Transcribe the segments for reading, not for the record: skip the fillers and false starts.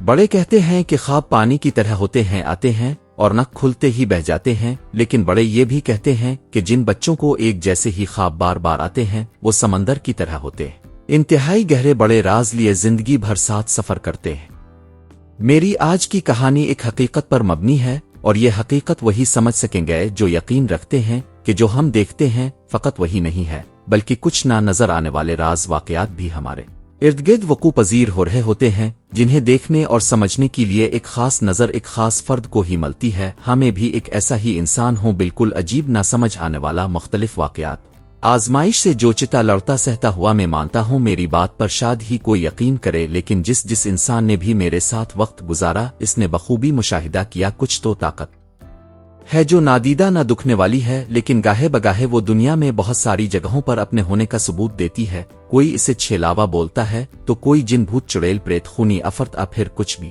بڑے کہتے ہیں کہ خواب پانی کی طرح ہوتے ہیں، آتے ہیں اور نہ کھلتے ہی بہ جاتے ہیں، لیکن بڑے یہ بھی کہتے ہیں کہ جن بچوں کو ایک جیسے ہی خواب بار بار آتے ہیں وہ سمندر کی طرح ہوتے ہیں، انتہائی گہرے بڑے راز لیے زندگی بھر ساتھ سفر کرتے ہیں۔ میری آج کی کہانی ایک حقیقت پر مبنی ہے، اور یہ حقیقت وہی سمجھ سکیں گے جو یقین رکھتے ہیں کہ جو ہم دیکھتے ہیں فقط وہی نہیں ہے، بلکہ کچھ نہ نظر آنے والے راز واقعات بھی ہمارے ارد گرد وقوع پذیر ہو رہے ہوتے ہیں، جنہیں دیکھنے اور سمجھنے کے لیے ایک خاص نظر ایک خاص فرد کو ہی ملتی ہے۔ ہمیں بھی ایک ایسا ہی انسان ہوں، بالکل عجیب نہ سمجھ آنے والا مختلف واقعات آزمائش سے جو چتا لڑتا سہتا ہوا میں مانتا ہوں میری بات پر شاید ہی کوئی یقین کرے، لیکن جس انسان نے بھی میرے ساتھ وقت گزارا اس نے بخوبی مشاہدہ کیا کچھ تو طاقت ہے جو نادیدہ نہ دکھنے والی ہے، لیکن گاہے بگاہے وہ دنیا میں بہت ساری جگہوں پر اپنے ہونے کا ثبوت دیتی ہے۔ کوئی اسے چھیلاوا بولتا ہے تو کوئی جن بھوت چڑیل پریت خونی افرت پھر کچھ بھی۔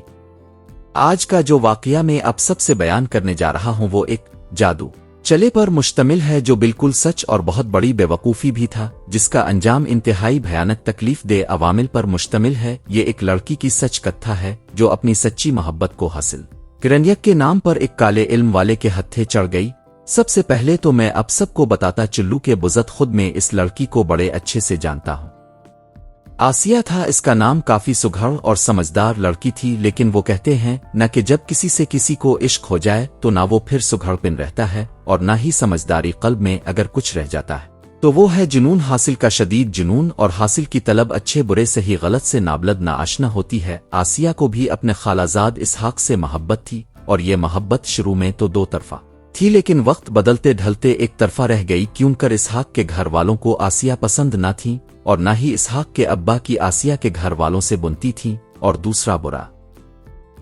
آج کا جو واقعہ میں اب سب سے بیان کرنے جا رہا ہوں وہ ایک جادو چلے پر مشتمل ہے جو بالکل سچ اور بہت بڑی بے وقوفی بھی تھا، جس کا انجام انتہائی بھیانک تکلیف دہ عوامل پر مشتمل ہے۔ یہ ایک لڑکی کی سچ کتھا ہے جو اپنی سچی محبت کو حاصل کرنیک کے نام پر ایک کالے علم والے کے ہتھے چڑھ گئی۔ سب سے پہلے تو میں اب سب کو بتاتا چلوں کہ بزد خود میں اس لڑکی کو بڑے اچھے سے جانتا ہوں۔ آسیہ تھا اس کا نام، کافی سگھڑ اور سمجھدار لڑکی تھی، لیکن وہ کہتے ہیں نہ کہ جب کسی سے کسی کو عشق ہو جائے تو نہ وہ پھر سگھڑپن رہتا ہے اور نہ ہی سمجھداری قلب میں اگر کچھ رہ جاتا ہے تو وہ ہے جنون، حاصل کا شدید جنون، اور حاصل کی طلب اچھے برے صحیح غلط سے نابلد نہ آشنا ہوتی ہے۔ آسیہ کو بھی اپنے خالہ زاد اسحاق سے محبت تھی، اور یہ محبت شروع میں تو دو طرفہ تھی، لیکن وقت بدلتے ڈھلتے ایک طرفہ رہ گئی، کیونکہ اسحاق کے گھر والوں کو آسیہ پسند نہ تھی اور نہ ہی اسحاق کے ابا کی آسیہ کے گھر والوں سے بنتی تھی۔ اور دوسرا برا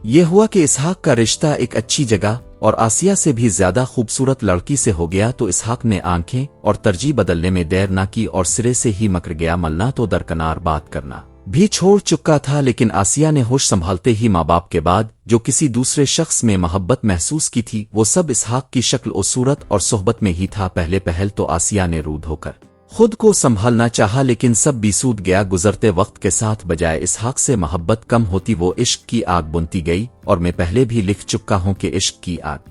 یہ ہوا کہ اسحاق کا رشتہ ایک اچھی جگہ اور آسیہ سے بھی زیادہ خوبصورت لڑکی سے ہو گیا، تو اسحاق نے آنکھیں اور ترجیح بدلنے میں دیر نہ کی اور سرے سے ہی مکر گیا، ملنا تو درکنار بات کرنا بھی چھوڑ چکا تھا۔ لیکن آسیہ نے ہوش سنبھالتے ہی ماں باپ کے بعد جو کسی دوسرے شخص میں محبت محسوس کی تھی وہ سب اسحاق کی شکل و صورت اور صحبت میں ہی تھا۔ پہلے پہل تو آسیہ نے رود ہو کر خود کو سنبھالنا چاہا، لیکن سب بیسود گیا۔ گزرتے وقت کے ساتھ بجائے اسحاق سے محبت کم ہوتی وہ عشق کی آگ بنتی گئی، اور میں پہلے بھی لکھ چکا ہوں کہ عشق کی آگ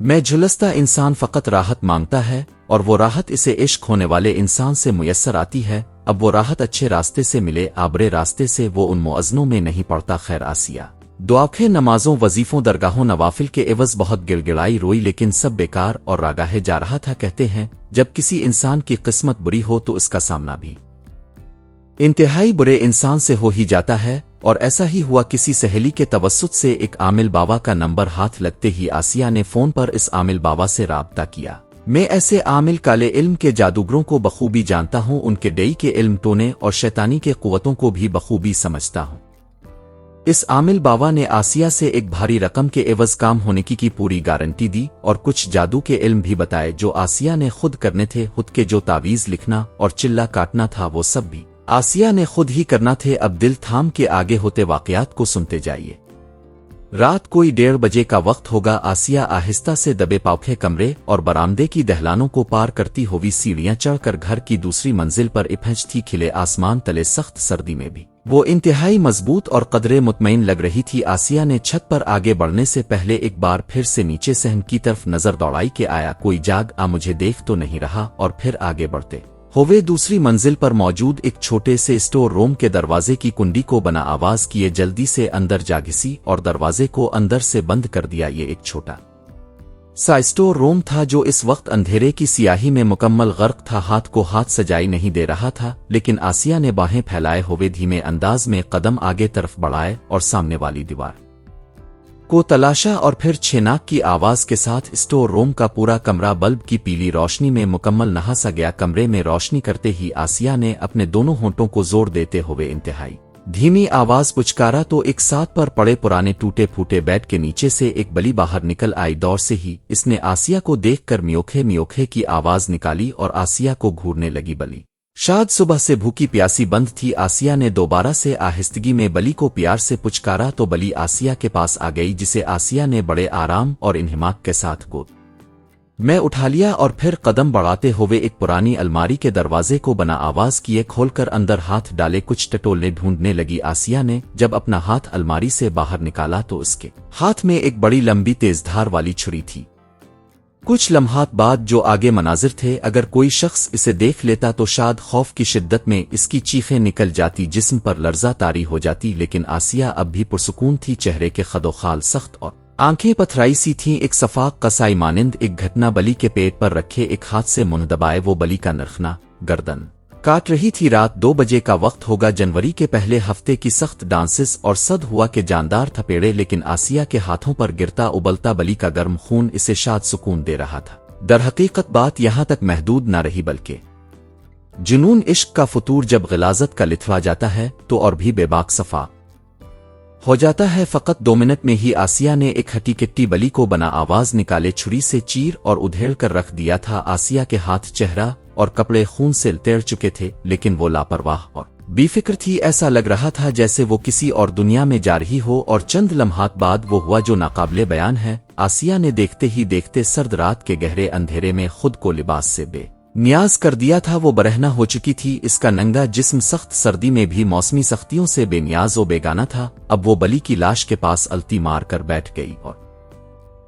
میں جھلستا انسان فقط راحت مانگتا ہے، اور وہ راحت اسے عشق ہونے والے انسان سے میسر آتی ہے۔ اب وہ راحت اچھے راستے سے ملے، آبرے راستے سے وہ ان موازنوں میں نہیں پڑتا۔ خیر آسیہ دعاخیں نمازوں وظیفوں درگاہوں نوافل کے عوض بہت گڑ گڑائی روئی، لیکن سب بیکار اور راگاہے جا رہا تھا۔ کہتے ہیں جب کسی انسان کی قسمت بری ہو تو اس کا سامنا بھی انتہائی برے انسان سے ہو ہی جاتا ہے، اور ایسا ہی ہوا۔ کسی سہیلی کے توسط سے ایک عامل بابا کا نمبر ہاتھ لگتے ہی آسیہ نے فون پر اس عامل بابا سے رابطہ کیا۔ میں ایسے عامل کالے علم کے جادوگروں کو بخوبی جانتا ہوں، ان کے ڈئی کے علم ٹونے اور شیطانی کے قوتوں کو بھی بخوبی سمجھتا ہوں۔ اس عامل بابا نے آسیہ سے ایک بھاری رقم کے عوض کام ہونے کی پوری گارنٹی دی، اور کچھ جادو کے علم بھی بتائے جو آسیہ نے خود کرنے تھے۔ خود کے جو تعویذ لکھنا اور چلا کاٹنا تھا وہ سب بھی آسیہ نے خود ہی کرنا تھے۔ اب دل تھام کے آگے ہوتے واقعات کو سنتے جائیے۔ رات کوئی 1:30 بجے کا وقت ہوگا۔ آسیہ آہستہ سے دبے پاؤکھے کمرے اور برآمدے کی دہلانوں کو پار کرتی ہوئی سیڑھیاں چڑھ کر گھر کی دوسری منزل پر پہنچ تھی۔ کھلے آسمان تلے سخت سردی میں بھی وہ انتہائی مضبوط اور قدرے مطمئن لگ رہی تھی۔ آسیہ نے چھت پر آگے بڑھنے سے پہلے ایک بار پھر سے نیچے صحن کی طرف نظر دوڑائی کہ آیا کوئی جاگ مجھے دیکھ تو نہیں رہا، اور پھر آگے بڑھتے ہوئے دوسری منزل پر موجود ایک چھوٹے سے اسٹور روم کے دروازے کی کنڈی کو بنا آواز کیے جلدی سے اندر جا گھسی اور دروازے کو اندر سے بند کر دیا۔ یہ ایک چھوٹا سا اسٹور روم تھا جو اس وقت اندھیرے کی سیاہی میں مکمل غرق تھا۔ ہاتھ کو ہاتھ سجائی نہیں دے رہا تھا، لیکن آسیہ نے باہیں پھیلائے ہوئے دھیمے انداز میں قدم آگے طرف بڑھائے اور سامنے والی دیوار کو تلاشا، اور پھر چھیناک کی آواز کے ساتھ اسٹور روم کا پورا کمرہ بلب کی پیلی روشنی میں مکمل نہا سا گیا۔ کمرے میں روشنی کرتے ہی آسیہ نے اپنے دونوں ہونٹوں کو زور دیتے ہوئے انتہائی دھیمی آواز پچکارا تو ایک ساتھ پر پڑے پرانے ٹوٹے پھوٹے بیڈ کے نیچے سے ایک بلی باہر نکل آئی۔ دور سے ہی اس نے آسیہ کو دیکھ کر میوکھے میوکھے کی آواز نکالی اور آسیہ کو گھورنے لگی۔ بلی شاید صبح سے بھوکی پیاسی بند تھی۔ آسیہ نے دوبارہ سے آہستگی میں بلی کو پیار سے پچکارا تو بلی آسیہ کے پاس آ گئی، جسے آسیہ نے بڑے آرام اور انہماک کے ساتھ گود میں اٹھا لیا اور پھر قدم بڑھاتے ہوئے ایک پرانی الماری کے دروازے کو بنا آواز کیے کھول کر اندر ہاتھ ڈالے کچھ ٹٹولے ڈھونڈنے لگی آسیہ نے جب اپنا ہاتھ الماری سے باہر نکالا تو اس کے ہاتھ میں ایک بڑی لمبی تیز دھار والی چھری تھی۔ کچھ لمحات بعد جو آگے مناظر تھے اگر کوئی شخص اسے دیکھ لیتا تو شاید خوف کی شدت میں اس کی چیخیں نکل جاتی، جسم پر لرزہ طاری ہو جاتی، لیکن آسیہ اب بھی پرسکون تھی، چہرے کے خد و خال سخت اور آنکھیں پتھرائی سی تھیں۔ ایک صفاق قصائی مانند ایک گھٹنا بلی کے پیٹ پر رکھے ایک ہاتھ سے منہ دبائے وہ بلی کا نرخنا گردن کاٹ رہی تھی۔ رات 2 بجے کا وقت ہوگا، جنوری کے پہلے ہفتے کی سخت ڈانسز اور صد ہوا کے جاندار تھپیڑے، لیکن آسیہ کے ہاتھوں پر گرتا ابلتا بلی کا گرم خون اسے شاد سکون دے رہا تھا۔ درحقیقت بات یہاں تک محدود نہ رہی بلکہ جنون عشق کا فطور جب غلاظت کا لتھوا جاتا ہے تو اور بھی بے باک صفا ہو جاتا ہے۔ فقط 2 منٹ میں ہی آسیہ نے ایک ہٹی کٹی بلی کو بنا آواز نکالے چھری سے چیر اور ادھیڑ کر رکھ دیا تھا۔ آسیہ کے ہاتھ، چہرہ اور کپڑے خون سے تیر چکے تھے، لیکن وہ لاپرواہ اور بے فکر تھی۔ ایسا لگ رہا تھا جیسے وہ کسی اور دنیا میں جا رہی ہو، اور چند لمحات بعد وہ ہوا جو ناقابل بیان ہے۔ آسیہ نے دیکھتے ہی دیکھتے سرد رات کے گہرے اندھیرے میں خود کو لباس سے بے نیاز کر دیا تھا۔ وہ برہنہ ہو چکی تھی، اس کا ننگا جسم سخت سردی میں بھی موسمی سختیوں سے بے نیاز و بیگانہ تھا۔ اب وہ بلی کی لاش کے پاس الٹی مار کر بیٹھ گئی اور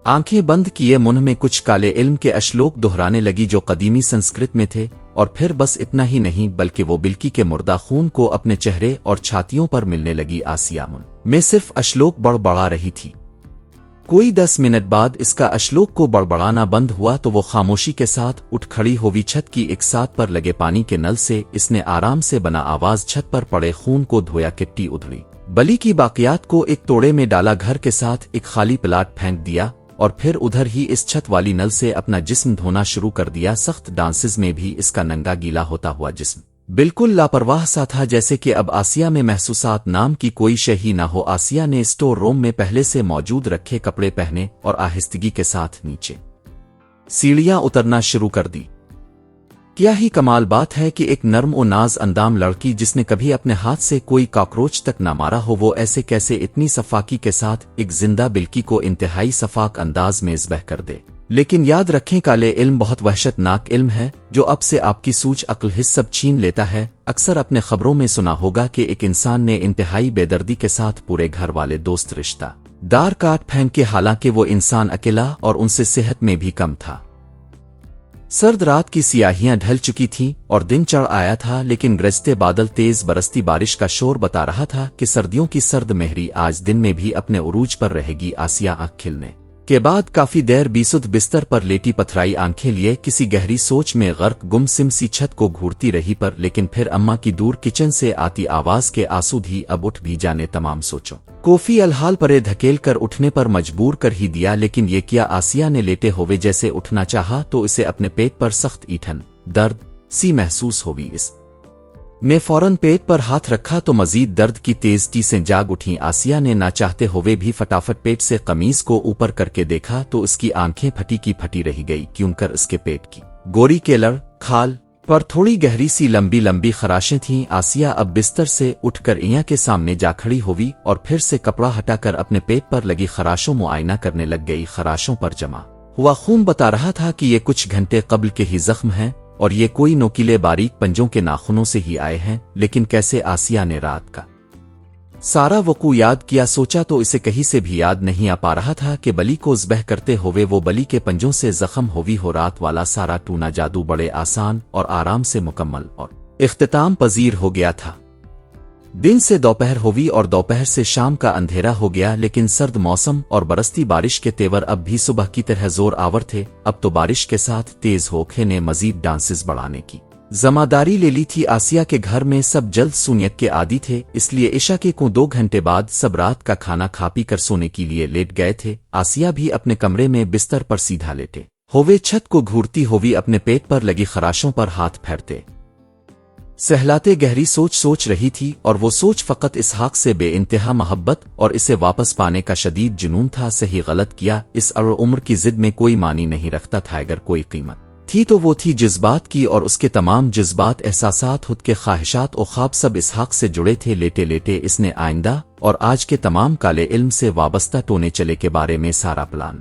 آنکھیں بند کیے منہ میں کچھ کالے علم کے اشلوک دہرانے لگی جو قدیمی سنسکرت میں تھے، اور پھر بس اتنا ہی نہیں بلکہ وہ بلکی کے مردہ خون کو اپنے چہرے اور چھاتیوں پر ملنے لگی۔ آسیہ من میں صرف اشلوک بڑبڑا رہی تھی۔ کوئی 10 منٹ بعد اس کا اشلوک کو بڑبڑانا بند ہوا تو وہ خاموشی کے ساتھ اٹھ کھڑی ہوئی۔ چھت کی ایک ساتھ پر لگے پانی کے نل سے اس نے آرام سے بنا آواز چھت پر پڑے خون کو دھویا، کٹی ادھڑی بلی کی باقیات کو ایک توڑے میں ڈالا، گھر کے ساتھ ایک خالی پلاٹ پھینک دیا اور پھر ادھر ہی اس چھت والی نل سے اپنا جسم دھونا شروع کر دیا۔ سخت ڈانسز میں بھی اس کا ننگا گیلا ہوتا ہوا جسم بالکل لاپرواہ سا تھا، جیسے کہ اب آسیہ میں محسوسات نام کی کوئی شے ہی نہ ہو۔ آسیہ نے اسٹور روم میں پہلے سے موجود رکھے کپڑے پہنے اور آہستگی کے ساتھ نیچے سیڑھیاں اترنا شروع کر دی۔ کیا ہی کمال بات ہے کہ ایک نرم و ناز اندام لڑکی جس نے کبھی اپنے ہاتھ سے کوئی کاکروچ تک نہ مارا ہو، وہ ایسے کیسے اتنی صفاکی کے ساتھ ایک زندہ بلکی کو انتہائی صفاک انداز میں ذبح کر دے۔ لیکن یاد رکھیں کالے علم بہت وحشت ناک علم ہے جو اب سے آپ کی سوچ عقل حس سب چھین لیتا ہے۔ اکثر اپنے خبروں میں سنا ہوگا کہ ایک انسان نے انتہائی بے دردی کے ساتھ پورے گھر والے دوست رشتہ دار کاٹ پھینک کے، حالانکہ وہ انسان اکیلا اور ان سے صحت میں بھی کم تھا۔ سرد رات کی سیاہیاں ڈھل چکی تھیں اور دن چڑھ آیا تھا، لیکن گرجتے بادل، تیز برستی بارش کا شور بتا رہا تھا کہ سردیوں کی سرد مہری آج دن میں بھی اپنے عروج پر رہے گی۔ آسیہ آنکھ کھلنے کے بعد کافی دیر بیسودھ بستر پر لیٹی پتھرائی آنکھیں لیے کسی گہری سوچ میں غرق گم سم سی چھت کو گھورتی رہی، پر لیکن پھر اماں کی دور کچن سے آتی آواز کے آسود ہی اب اٹھ بھی جانے تمام سوچوں کوفی الحال پرے دھکیل کر اٹھنے پر مجبور کر ہی دیا۔ لیکن یہ کیا؟ آسیہ نے لیٹے ہوئے جیسے اٹھنا چاہا تو اسے اپنے پیٹ پر سخت ایٹھن درد سی محسوس ہوئی۔ اس نے فوراً پیٹ پر ہاتھ رکھا تو مزید درد کی تیز ٹیسیں جاگ اٹھیں۔ آسیہ نے نہ چاہتے ہوئے بھی فٹافٹ پیٹ سے قمیض کو اوپر کر کے دیکھا تو اس کی آنکھیں پھٹی کی پھٹی رہ گئی، کیونکہ اس کے پیٹ کی گوری کے لڑ کھال پر تھوڑی گہری سی لمبی لمبی خراشیں تھیں۔ آسیہ اب بستر سے اٹھ کر ایاں کے سامنے جا کھڑی ہوئی اور پھر سے کپڑا ہٹا کر اپنے پیٹ پر لگی خراشوں معائنہ کرنے لگ گئی۔ خراشوں پر جمع ہوا خون بتا رہا تھا کہ یہ کچھ گھنٹے قبل کے ہی زخم ہیں اور یہ کوئی نوکیلے باریک پنجوں کے ناخنوں سے ہی آئے ہیں۔ لیکن کیسے؟ آسیہ نے رات کا سارا وقوع یاد کیا، سوچا تو اسے کہیں سے بھی یاد نہیں آ پا رہا تھا کہ بلی کو ذبح کرتے ہوئے وہ بلی کے پنجوں سے زخم ہوئی ہو۔ رات والا سارا ٹونا جادو بڑے آسان اور آرام سے مکمل اور اختتام پذیر ہو گیا تھا۔ دن سے دوپہر ہوئی اور دوپہر سے شام کا اندھیرا ہو گیا، لیکن سرد موسم اور برستی بارش کے تیور اب بھی صبح کی طرح زور آور تھے۔ اب تو بارش کے ساتھ تیز ہوکھے نے مزید ڈانسز بڑھانے کی ذمہ داری لے لی تھی۔ آسیہ کے گھر میں سب جلد سونیت کے عادی تھے، اس لیے عشاء کے 2 گھنٹے بعد سب رات کا کھانا کھا پی کر سونے کے لیے لیٹ گئے تھے۔ آسیہ بھی اپنے کمرے میں بستر پر سیدھا لیٹے ہوئے چھت کو گھورتی ہوئی اپنے پیٹ پر لگی خراشوں پر ہاتھ پھیرتے سہلاتے گہری سوچ رہی تھی، اور وہ سوچ فقط اسحاق سے بے انتہا محبت اور اسے واپس پانے کا شدید جنون تھا۔ صحیح غلط کیا اس عمر کی ضد میں کوئی معنی نہیں رکھتا تھا، اگر کوئی قیمت تھی تو وہ تھی جذبات کی، اور اس کے تمام جذبات، احساسات، خود کے خواہشات و خواب سب اسحاق سے جڑے تھے۔ لیٹے لیٹے اس نے آئندہ اور آج کے تمام کالے علم سے وابستہ ٹونے چلے کے بارے میں سارا پلان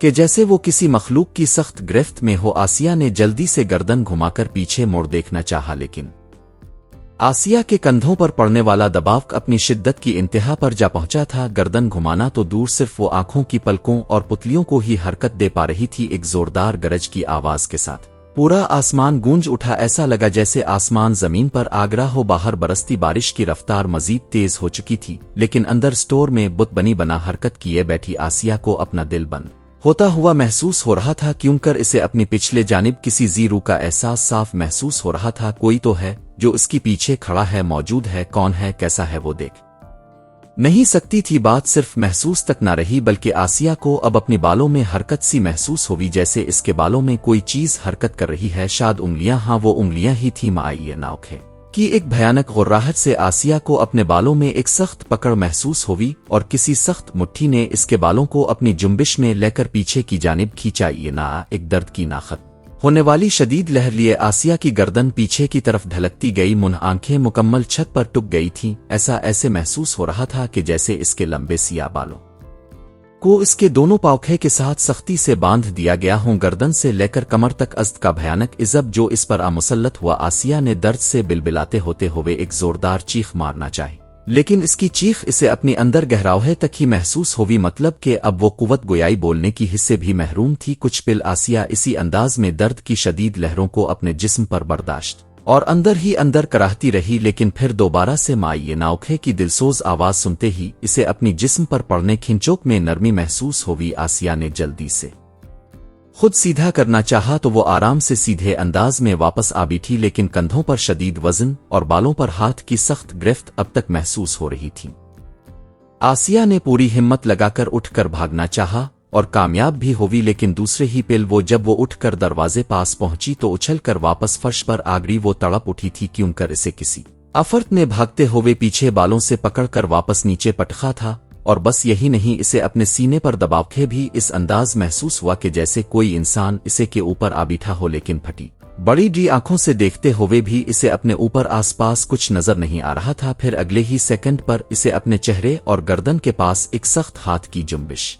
کہ جیسے وہ کسی مخلوق کی سخت گرفت میں ہو۔ آسیہ نے جلدی سے گردن گھما کر پیچھے موڑ دیکھنا چاہا، لیکن آسیہ کے کندھوں پر پڑنے والا دباؤ اپنی شدت کی انتہا پر جا پہنچا تھا۔ گردن گھمانا تو دور، صرف وہ آنکھوں کی پلکوں اور پتلیوں کو ہی حرکت دے پا رہی تھی۔ ایک زوردار گرج کی آواز کے ساتھ پورا آسمان گونج اٹھا، ایسا لگا جیسے آسمان زمین پر آ گرا ہو۔ باہر برستی بارش کی رفتار مزید تیز ہو چکی تھی، لیکن اندر سٹور میں بت بنی بنا حرکت کیے بیٹھی آسیہ کو اپنا دل بند ہوتا ہوا محسوس ہو رہا تھا، کیونکہ اسے اپنی پچھلے جانب کسی زیرو کا احساس صاف محسوس ہو رہا تھا۔ کوئی تو ہے جو اس کی پیچھے کھڑا ہے، موجود ہے۔ کون ہے، کیسا ہے وہ دیکھ نہیں سکتی تھی۔ بات صرف محسوس تک نہ رہی، بلکہ آسیہ کو اب اپنے بالوں میں حرکت سی محسوس ہوئی، جیسے اس کے بالوں میں کوئی چیز حرکت کر رہی ہے۔ شاید انگلیاں، ہاں وہ انگلیاں ہی تھی۔ مائع ناک ہے کہ ایک بھیانک غراہٹ سے آسیہ کو اپنے بالوں میں ایک سخت پکڑ محسوس ہوئی، اور کسی سخت مٹھی نے اس کے بالوں کو اپنی جنبش میں لے کر پیچھے کی جانب کھینچا۔ یہ نہ ایک درد کی ناخت ہونے والی شدید لہر لیے آسیہ کی گردن پیچھے کی طرف ڈھلکتی گئی، منہ آنکھیں مکمل چھت پر ٹک گئی تھیں۔ ایسے محسوس ہو رہا تھا کہ جیسے اس کے لمبے سیاہ بالوں کو اس کے دونوں پاؤکھے کے ساتھ سختی سے باندھ دیا گیا ہوں، گردن سے لے کر کمر تک ازد کا بھیانک عذاب جو اس پر مسلط ہوا۔ آسیہ نے درد سے بلبلاتے ہوتے ہوئے ایک زوردار چیخ مارنا چاہی، لیکن اس کی چیخ اسے اپنی اندر گہراوے تک ہی محسوس ہوئی، مطلب کہ اب وہ قوت گویائی بولنے کی حصے بھی محروم تھی۔ کچھ پل آسیہ اسی انداز میں درد کی شدید لہروں کو اپنے جسم پر برداشت اور اندر ہی اندر کراہتی رہی، لیکن پھر دوبارہ سے مائع ناوکھے کی دلسوز آواز سنتے ہی اسے اپنی جسم پر پڑنے کھنچوک میں نرمی محسوس ہوئی۔ آسیہ نے جلدی سے خود سیدھا کرنا چاہا تو وہ آرام سے سیدھے انداز میں واپس آ بیٹھی، لیکن کندھوں پر شدید وزن اور بالوں پر ہاتھ کی سخت گرفت اب تک محسوس ہو رہی تھی۔ آسیہ نے پوری ہمت لگا کر اٹھ کر بھاگنا چاہا اور کامیاب بھی ہوئی، لیکن دوسرے ہی پل جب وہ اٹھ کر دروازے پاس پہنچی تو اچھل کر واپس فرش پر آ گئی۔ وہ تڑپ اٹھی تھی، کیونکہ اسے کسی افرت نے بھاگتے ہوئے پیچھے بالوں سے پکڑ کر واپس نیچے پٹخا تھا، اور بس یہی نہیں، اسے اپنے سینے پر دباؤ بھی اس انداز محسوس ہوا کہ جیسے کوئی انسان اسے کے اوپر آ بیٹھا ہو، لیکن پھٹی بڑی آنکھوں سے دیکھتے ہوئے بھی اسے اپنے اوپر آس پاس کچھ نظر نہیں آ رہا تھا۔ پھر اگلے ہی سیکنڈ پر اسے اپنے چہرے اور گردن کے پاس ایک سخت ہاتھ کی جنبش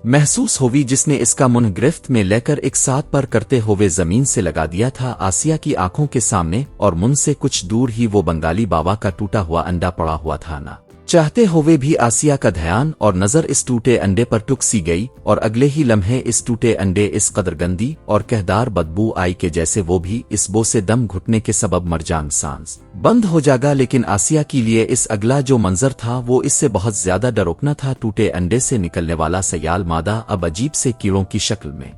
محسوس ہوئی، جس نے اس کا منہ گرفت میں لے کر ایک ساتھ پر کرتے ہوئے زمین سے لگا دیا تھا۔ آسیہ کی آنکھوں کے سامنے اور منہ سے کچھ دور ہی وہ بنگالی بابا کا ٹوٹا ہوا انڈا پڑا ہوا تھا۔ نہ چاہتے ہوئے بھی آسیہ کا دھیان اور نظر اس ٹوٹے انڈے پر ٹک سی گئی، اور اگلے ہی لمحے اس ٹوٹے انڈے اس قدر گندی اور کہدار بدبو آئی کہ جیسے وہ بھی اس بو سے دم گھٹنے کے سبب مر جان سانس بند ہو جاگا۔ لیکن آسیہ کے لیے اس اگلا جو منظر تھا وہ اس سے بہت زیادہ ڈراؤنا تھا۔ ٹوٹے انڈے سے نکلنے والا سیال مادہ اب عجیب سے کیڑوں کی شکل میں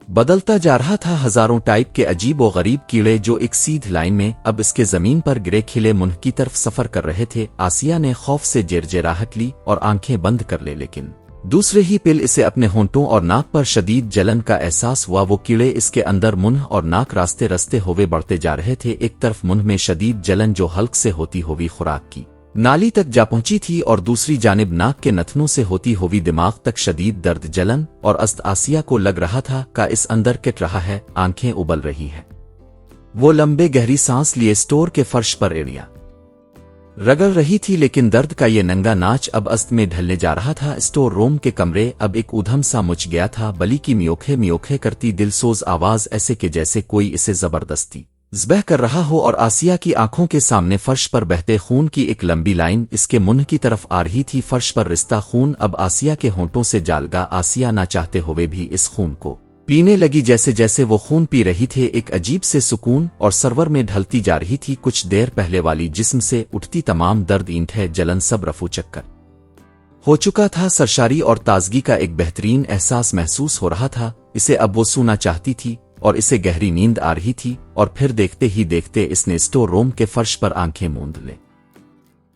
بدلتا جا رہا تھا۔ ہزاروں ٹائپ کے عجیب و غریب کیڑے جو ایک سیدھ لائن میں اب اس کے زمین پر گرے کھلے منہ کی طرف سفر کر رہے تھے۔ آسیہ نے خوف سے جرجراہٹ لی اور آنکھیں بند کر لے، لیکن دوسرے ہی پل اسے اپنے ہونٹوں اور ناک پر شدید جلن کا احساس ہوا۔ وہ کیڑے اس کے اندر منہ اور ناک راستے ہوئے بڑھتے جا رہے تھے۔ ایک طرف منہ میں شدید جلن جو حلق سے ہوتی ہوئی خوراک کی نالی تک جا پہنچی تھی، اور دوسری جانب ناک کے نتنوں سے ہوتی ہوئی دماغ تک شدید درد جلن اور است آسیہ کو لگ رہا تھا کہ اس اندر کٹ رہا ہے، آنکھیں ابل رہی ہیں۔ وہ لمبے گہری سانس لیے سٹور کے فرش پر ایڑیاں رگڑ رہی تھی، لیکن درد کا یہ ننگا ناچ اب است میں ڈھلنے جا رہا تھا۔ سٹور روم کے کمرے اب ایک ادھم سا مچ گیا تھا۔ بلی کی میوکھے کرتی دلسوز آواز، ایسے کہ جیسے کوئی اسے زبردستی ذبح کر رہا ہو، اور آسیہ کی آنکھوں کے سامنے فرش پر بہتے خون کی ایک لمبی لائن اس کے منہ کی طرف آ رہی تھی۔ فرش پر رستا خون اب آسیہ کے ہونٹوں سے جالگا۔ آسیہ نہ چاہتے ہوئے بھی اس خون کو پینے لگی، جیسے وہ خون پی رہی تھے ایک عجیب سے سکون اور سرور میں ڈھلتی جا رہی تھی۔ کچھ دیر پہلے والی جسم سے اٹھتی تمام درد، اینٹھیں، جلن سب رفو چکر ہو چکا تھا۔ سرشاری اور تازگی کا ایک بہترین احساس محسوس ہو رہا تھا۔ اسے اب وہ سونا چاہتی تھی اور اسے گہری نیند آ رہی تھی، اور پھر دیکھتے ہی دیکھتے اس نے سٹور روم کے فرش پر آنکھیں موند لے۔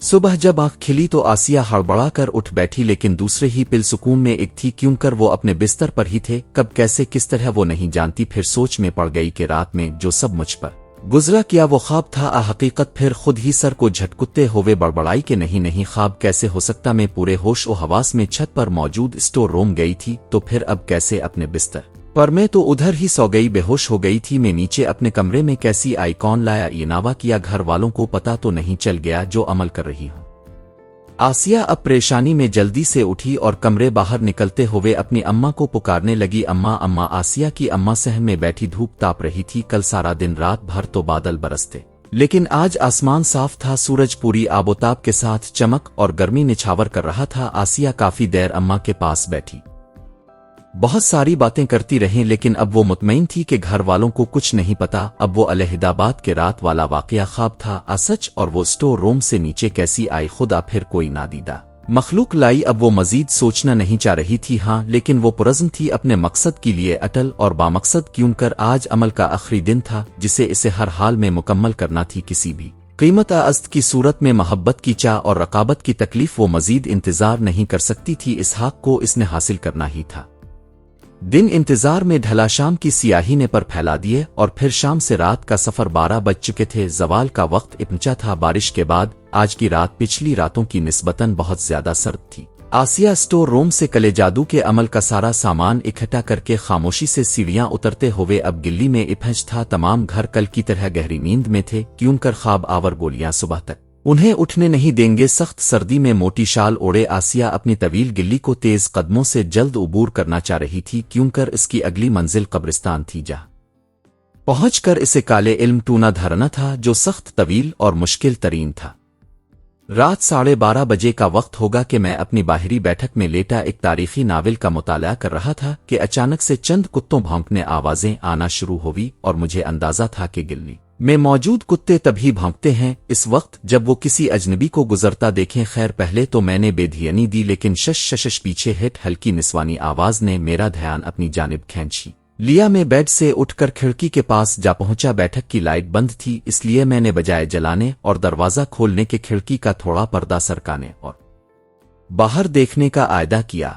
صبح جب آنکھ کھلی تو آسیہ ہڑبڑا کر اٹھ بیٹھی، لیکن دوسرے ہی پل سکون میں ایک تھی، کیونکہ وہ اپنے بستر پر ہی تھے۔ کب، کیسے، کس طرح وہ نہیں جانتی۔ پھر سوچ میں پڑ گئی کہ رات میں جو سب مجھ پر گزرا کیا وہ خواب تھا حقیقت۔ پھر خود ہی سر کو جھٹکتے ہوئے بڑبڑائی کہ نہیں خواب کیسے ہو سکتا، میں پورے ہوش و حواس میں چھت پر موجود سٹور روم گئی تھی، تو پھر اب کیسے اپنے بستر پر میں تو ادھر ہی سو گئی، بے ہوش ہو گئی تھی میں نیچے اپنے کمرے میں کیسی آئی، کون لایا، یہ ناوا کیا، گھر والوں کو پتا تو نہیں چل گیا جو عمل کر رہی ہوں۔ آسیہ اب پریشانی میں جلدی سے اٹھی اور کمرے باہر نکلتے ہوئے اپنی اماں کو پکارنے لگی۔ اماں اماں آسیہ کی اماں صحن میں بیٹھی دھوپ تاپ رہی تھی۔ کل سارا دن رات بھر تو بادل برستے، لیکن آج آسمان صاف تھا، سورج پوری آبوتاب کے ساتھ چمک اور گرمی نچھاور کر رہا تھا۔ آسیہ کافی دیر اماں کے پاس بیٹھی بہت ساری باتیں کرتی رہیں، لیکن اب وہ مطمئن تھی کہ گھر والوں کو کچھ نہیں پتا۔ اب وہ الہداباد کے رات والا واقعہ خواب تھا سچ، اور وہ اسٹور روم سے نیچے کیسی آئی خدا پھر کوئی نادیدہ مخلوق لائی۔ اب وہ مزید سوچنا نہیں چاہ رہی تھی، ہاں لیکن وہ پرعزم تھی اپنے مقصد کے لیے اٹل اور بامقصد کیوں کر۔ آج عمل کا آخری دن تھا جسے اسے ہر حال میں مکمل کرنا تھی، کسی بھی قیمت ازد کی صورت میں۔ محبت کی چاہ اور رقابت کی تکلیف وہ مزید انتظار نہیں کر سکتی تھی، اس حق کو اس نے حاصل کرنا ہی تھا۔ دن انتظار میں ڈھلا، شام کی سیاہی نے پر پھیلا دیے اور پھر شام سے رات کا سفر 12 بج چکے تھے۔ زوال کا وقت پہنچا تھا۔ بارش کے بعد آج کی رات پچھلی راتوں کی نسبتاً بہت زیادہ سرد تھی۔ آسیہ اسٹور روم سے کلے جادو کے عمل کا سارا سامان اکٹھا کر کے خاموشی سے سیڑھیاں اترتے ہوئے اب گلی میں پہنچ تھا۔ تمام گھر کل کی طرح گہری نیند میں تھے، کیوں کر خواب آور گولیاں صبح تک انہیں اٹھنے نہیں دیں گے۔ سخت سردی میں موٹی شال اوڑے آسیہ اپنی طویل گلی کو تیز قدموں سے جلد عبور کرنا چاہ رہی تھی، کیوں کر اس کی اگلی منزل قبرستان تھی، جہاں پہنچ کر اسے کالے علم ٹونا دھرنا تھا جو سخت طویل اور مشکل ترین تھا۔ رات 12:30 بجے کا وقت ہوگا کہ میں اپنی باہری بیٹھک میں لیٹا ایک تاریخی ناول کا مطالعہ کر رہا تھا کہ اچانک سے چند کتوں بھونکنے آوازیں آنا شروع ہوئی، اور مجھے اندازہ تھا کہ گلی میں موجود کتے تبھی بھونکتے ہیں اس وقت جب وہ کسی اجنبی کو گزرتا دیکھیں۔ خیر پہلے تو میں نے بے دھیانی دی، لیکن شش پیچھے ہٹ ہلکی نسوانی آواز نے میرا دھیان اپنی جانب کھینچ لیا۔ میں بیڈ سے اٹھ کر کھڑکی کے پاس جا پہنچا۔ بیٹھک کی لائٹ بند تھی، اس لیے میں نے بجائے جلانے اور دروازہ کھولنے کے کھڑکی کا تھوڑا پردہ سرکانے اور باہر دیکھنے کا اعادہ کیا،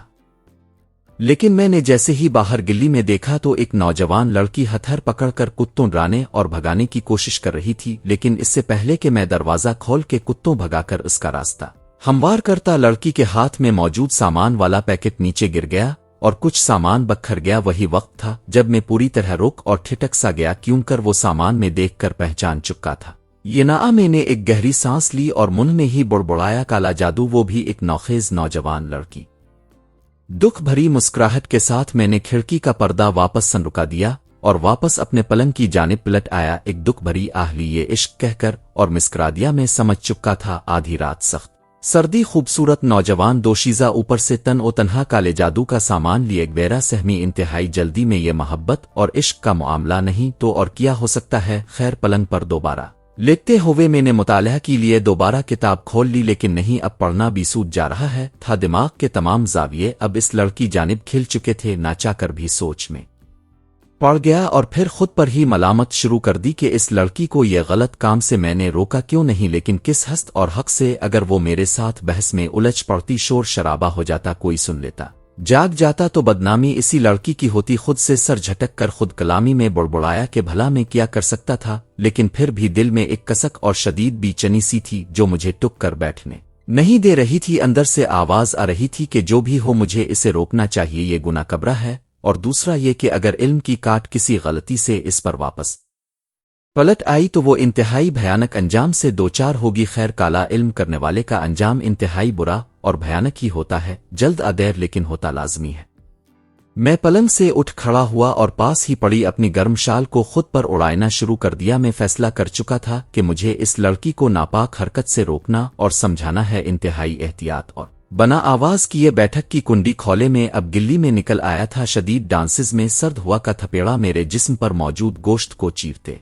لیکن میں نے جیسے ہی باہر گلی میں دیکھا تو ایک نوجوان لڑکی ہتھر پکڑ کر کتوں ڈرانے اور بھگانے کی کوشش کر رہی تھی۔ لیکن اس سے پہلے کہ میں دروازہ کھول کے کتوں بھگا کر اس کا راستہ ہموار کرتا، لڑکی کے ہاتھ میں موجود سامان والا پیکٹ نیچے گر گیا اور کچھ سامان بکھر گیا۔ وہی وقت تھا جب میں پوری طرح رک اور ٹھٹک سا گیا، کیوں کر وہ سامان میں دیکھ کر پہچان چکا تھا۔ یہ نا میں نے ایک گہری سانس لی اور منہ میں ہی بڑبڑایا، کالا جادو، وہ بھی ایک نوخیز نوجوان لڑکی۔ دکھ بھری مسکراہٹ کے ساتھ میں نے کھڑکی کا پردہ واپس سنرکا دیا اور واپس اپنے پلنگ کی جانب پلٹ آیا۔ ایک دکھ بھری آہ لی، یہ عشق کہہ کر اور مسکرا دیا۔ میں سمجھ چکا تھا آدھی رات، سخت سردی، خوبصورت نوجوان دوشیزہ، اوپر سے تن و تنہا کالے جادو کا سامان لیے گویرا سہمی انتہائی جلدی میں۔ یہ محبت اور عشق کا معاملہ نہیں تو اور کیا ہو سکتا ہے؟ خیر پلنگ پر دوبارہ لیٹتے ہوئے میں نے مطالعہ کے لیے دوبارہ کتاب کھول لی، لیکن نہیں، اب پڑھنا بھی سوت جا رہا ہے تھا۔ دماغ کے تمام زاویے اب اس لڑکی جانب کھل چکے تھے۔ نہ چاہ کر بھی سوچ میں پڑ گیا اور پھر خود پر ہی ملامت شروع کر دی کہ اس لڑکی کو یہ غلط کام سے میں نے روکا کیوں نہیں، لیکن کس ہست اور حق سے؟ اگر وہ میرے ساتھ بحث میں الجھ پڑتی، شور شرابہ ہو جاتا، کوئی سن لیتا، جاگ جاتا تو بدنامی اسی لڑکی کی ہوتی۔ خود سے سر جھٹک کر خود کلامی میں بڑبڑایا کہ بھلا میں کیا کر سکتا تھا، لیکن پھر بھی دل میں ایک کسک اور شدید بے چینی سی تھی جو مجھے ٹک کر بیٹھنے نہیں دے رہی تھی۔ اندر سے آواز آ رہی تھی کہ جو بھی ہو مجھے اسے روکنا چاہیے، یہ گناہ کبرا ہے، اور دوسرا یہ کہ اگر علم کی کاٹ کسی غلطی سے اس پر واپس پلٹ آئی تو وہ انتہائی بھیانک انجام سے دوچار ہوگی۔ خیر کالا علم کرنے والے کا انجام انتہائی برا اور بھیانک ہی ہوتا ہے، جلد ادیر لیکن ہوتا لازمی ہے۔ میں پلنگ سے اٹھ کھڑا ہوا اور پاس ہی پڑی اپنی گرم شال کو خود پر اڑائنا شروع کر دیا۔ میں فیصلہ کر چکا تھا کہ مجھے اس لڑکی کو ناپاک حرکت سے روکنا اور سمجھانا ہے، انتہائی احتیاط اور بنا آواز کیے بیٹھک کی کنڈی کھولے میں اب گلی میں نکل آیا تھا۔ شدید ڈانسز میں سرد ہوا کا تھپیڑا میرے جسم پر موجود گوشت کو چیرتے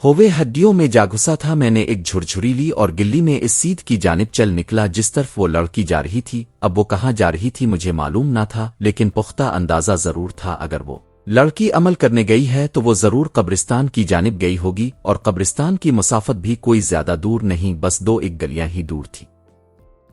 ہوئے ہڈیوں میں جا گھسا تھا۔ میں نے ایک جھرجھری لی اور گلی میں اس سیدھ کی جانب چل نکلا جس طرف وہ لڑکی جا رہی تھی۔ اب وہ کہاں جا رہی تھی مجھے معلوم نہ تھا، لیکن پختہ اندازہ ضرور تھا اگر وہ لڑکی عمل کرنے گئی ہے تو وہ ضرور قبرستان کی جانب گئی ہوگی، اور قبرستان کی مسافت بھی کوئی زیادہ دور نہیں، بس 2-1 گلیاں ہی دور تھی۔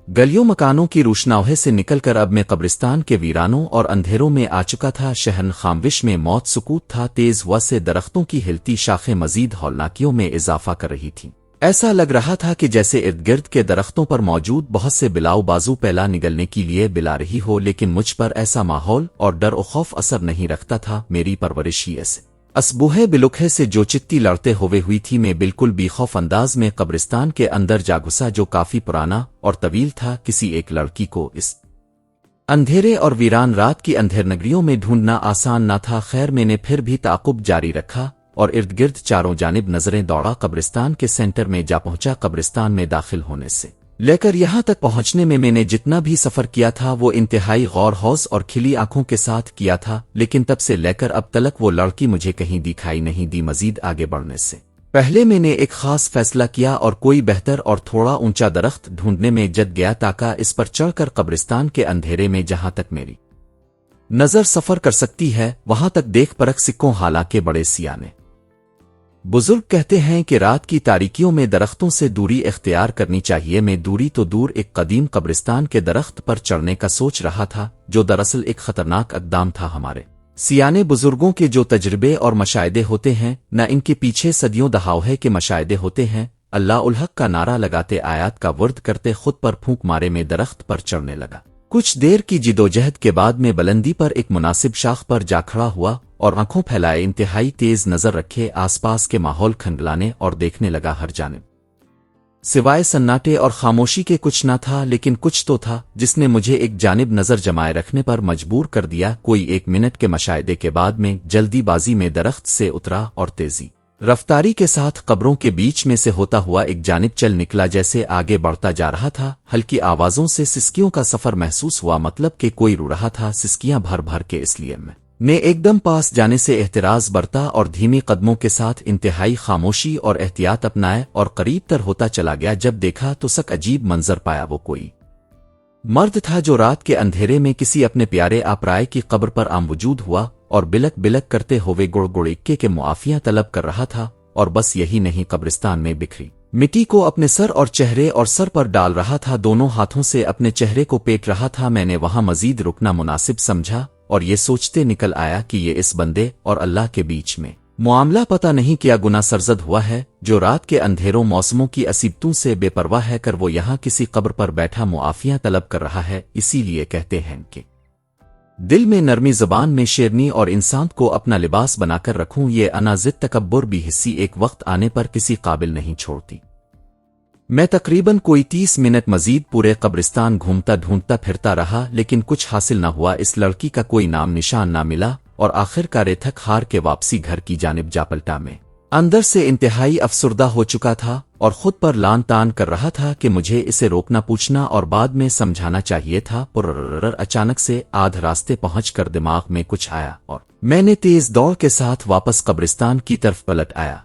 گلیوں مکانوں کی روشناوہے سے نکل کر اب میں قبرستان کے ویرانوں اور اندھیروں میں آ چکا تھا۔ شہن خاموش میں موت سکوت تھا، تیز ہوا سے درختوں کی ہلتی شاخیں مزید ہولناکیوں میں اضافہ کر رہی تھیں۔ ایسا لگ رہا تھا کہ جیسے ارد گرد کے درختوں پر موجود بہت سے بلاؤ بازو پہلا نگلنے کے لیے بلا رہی ہو، لیکن مجھ پر ایسا ماحول اور ڈر و خوف اثر نہیں رکھتا تھا۔ میری پرورش ہی ایسے اسبوہے بلکھے سے جو چتی لڑتے ہوئے ہوئی تھی میں بالکل بے خوف انداز میں قبرستان کے اندر جا گھسا جو کافی پرانا اور طویل تھا۔ کسی ایک لڑکی کو اس اندھیرے اور ویران رات کی اندھیر نگریوں میں ڈھونڈنا آسان نہ تھا۔ خیر میں نے پھر بھی تعاقب جاری رکھا اور ارد گرد چاروں جانب نظریں دوڑا۔ قبرستان کے سینٹر میں جا پہنچا۔ قبرستان میں داخل ہونے سے لے کر یہاں تک پہنچنے میں نے جتنا بھی سفر کیا تھا وہ انتہائی غور خوض اور کھلی آنکھوں کے ساتھ کیا تھا، لیکن تب سے لے کر اب تلک وہ لڑکی مجھے کہیں دکھائی نہیں دی۔ مزید آگے بڑھنے سے پہلے میں نے ایک خاص فیصلہ کیا اور کوئی بہتر اور تھوڑا اونچا درخت ڈھونڈنے میں جت گیا تاکہ اس پر چڑھ کر قبرستان کے اندھیرے میں جہاں تک میری نظر سفر کر سکتی ہے وہاں تک دیکھ پرکھ سکوں۔ حالانکہ بڑے سیانے بزرگ کہتے ہیں کہ رات کی تاریکیوں میں درختوں سے دوری اختیار کرنی چاہیے۔ میں دوری تو دور ایک قدیم قبرستان کے درخت پر چڑھنے کا سوچ رہا تھا جو دراصل ایک خطرناک اقدام تھا۔ ہمارے سیانے بزرگوں کے جو تجربے اور مشاہدے ہوتے ہیں نہ ان کے پیچھے صدیوں دہاؤ کے مشاہدے ہوتے ہیں۔ اللہ الحق کا نعرہ لگاتے آیات کا ورد کرتے خود پر پھونک مارے میں درخت پر چڑھنے لگا۔ کچھ دیر کی جدوجہد کے بعد میں بلندی پر ایک مناسب شاخ پر جا کھڑا ہوا اور آنکھوں پھیلائے انتہائی تیز نظر رکھے آس پاس کے ماحول کھنگلانے اور دیکھنے لگا۔ ہر جانب سوائے سناٹے اور خاموشی کے کچھ نہ تھا، لیکن کچھ تو تھا جس نے مجھے ایک جانب نظر جمائے رکھنے پر مجبور کر دیا۔ کوئی 1 منٹ کے مشاہدے کے بعد میں جلدی بازی میں درخت سے اترا اور تیزی رفتاری کے ساتھ قبروں کے بیچ میں سے ہوتا ہوا ایک جانب چل نکلا۔ جیسے آگے بڑھتا جا رہا تھا ہلکی آوازوں سے سسکیوں کا سفر محسوس ہوا، مطلب کہ کوئی رو رہا تھا سسکیاں بھر بھر کے۔ اس لیے میں نے ایک دم پاس جانے سے احتراز برتا اور دھیمی قدموں کے ساتھ انتہائی خاموشی اور احتیاط اپنائے اور قریب تر ہوتا چلا گیا۔ جب دیکھا تو سک عجیب منظر پایا۔ وہ کوئی مرد تھا جو رات کے اندھیرے میں کسی اپنے پیارے آپرائے کی قبر پر عام وجود ہوا اور بلک بلک کرتے ہوئے گڑ گڑ اکے کے معافیاں طلب کر رہا تھا۔ اور بس یہی نہیں، قبرستان میں بکھری مٹی کو اپنے سر اور چہرے اور سر پر ڈال رہا تھا، دونوں ہاتھوں سے اپنے چہرے کو پیٹ رہا تھا۔ میں نے وہاں مزید رکنا مناسب سمجھا اور یہ سوچتے نکل آیا کہ یہ اس بندے اور اللہ کے بیچ میں معاملہ پتہ نہیں کیا گناہ سرزد ہوا ہے جو رات کے اندھیروں موسموں کی اصیبتوں سے بے پرواہ ہے کر وہ یہاں کسی قبر پر بیٹھا معافیاں طلب کر رہا ہے۔ اسی لیے کہتے ہیں کہ دل میں نرمی زبان میں شیرنی اور انسان کو اپنا لباس بنا کر رکھوں، یہ انا ضد تکبر بھی حصی ایک وقت آنے پر کسی قابل نہیں چھوڑتی۔ میں تقریباً کوئی 30 منٹ مزید پورے قبرستان گھومتا ڈھونڈتا پھرتا رہا، لیکن کچھ حاصل نہ ہوا۔ اس لڑکی کا کوئی نام نشان نہ ملا اور آخر کار تھک ہار کے واپسی گھر کی جانب جا پلٹا۔ میں اندر سے انتہائی افسردہ ہو چکا تھا اور خود پر لان تان کر رہا تھا کہ مجھے اسے روکنا پوچھنا اور بعد میں سمجھانا چاہیے تھا۔ پر اچانک سے آدھ راستے پہنچ کر دماغ میں کچھ آیا اور میں نے تیز دوڑ کے ساتھ واپس قبرستان کی طرف پلٹ آیا۔